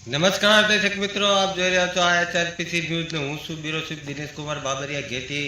નમસ્કાર દર્શક મિત્રો, આપ જોઈ રહ્યા છો IHRPC ન્યૂઝ ને હું છું બ્યુરો ચીફ દિનેશ કુમાર બાબરિયા ઘેટી।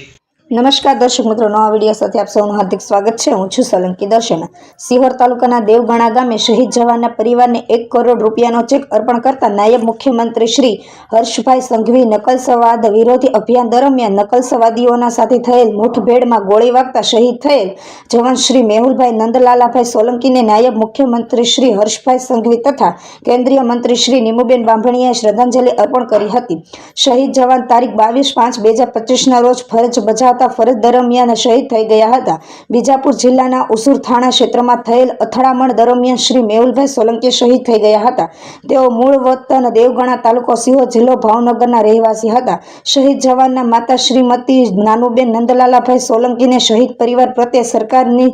નમસ્કાર દર્શક મિત્રો, નવા વિડીયો સાથે આપ સૌનું હાર્દિક સ્વાગત છે। હું છું સોલંકી દર્શન। સિહોર તાલુકાના દેવગણા ગામે શહીદ જવાનના પરિવારને 1 કરોડ રૂપિયાનો ચેક અર્પણ કરતા નાયબ મુખ્યમંત્રી શ્રી હર્ષભાઈ સંઘવી નકલસવાદ વિરોધી અભિયાન દરમિયાન નકલસવાદીઓના સાથે થયેલ મુઠભેડમાં ગોળી વાગતા શહીદ થયેલ જવાન શ્રી મેહુલભાઈ નંદલાલાભાઈ સોલંકીને નાયબ મુખ્યમંત્રી શ્રી હર્ષભાઈ સંઘવી તથા કેન્દ્રીય મંત્રી શ્રી નીમુબેન બાંભણીયાએ શ્રદ્ધાંજલિ અર્પણ કરી હતી। શહીદ જવાન તારીખ 22/5/2025ના રોજ ફરજ બજાવતા ફરજ દરમિયાન શહીદ થઈ ગયા હતા। બીજાપુર જિલ્લાના ઉસુર થાણા ક્ષેત્રમાં થયેલ અથડામણ દરમિયાન શ્રી મેહુલભાઈ સોલંકી શહીદ થઈ ગયા હતા। તેઓ મૂળ વતન દેવગણા, તાલુકો સિહોર, જિલ્લો ભાવનગરના રહેવાસી હતા। શહીદ જવાનના માતા શ્રીમતી નાનુબેન નંદલાલાભાઈ સોલંકીને શહીદ પરિવાર પ્રત્યે સરકારની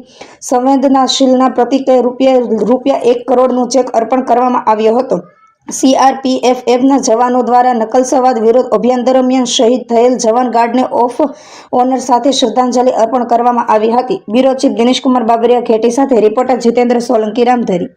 સંવેદનાશીલના પ્રતિકે રૂપિયા 1 કરોડનું ચેક અર્પણ કરવામાં આવ્યો હતો। CRPFના જવાનો દ્વારા નકલસવાદ વિરોધ અભિયાન દરમિયાન શહીદ થયેલ જવાન ગાર્ડને ઓફ ઓનર સાથે શ્રદ્ધાંજલિ અર્પણ કરવામાં આવી હતી। બ્યુરો ચીફ દિનેશ કુમાર બાબરિયા ઘેટી સાથે રિપોર્ટર જીતેન્દ્ર સોલંકી, રામધરી।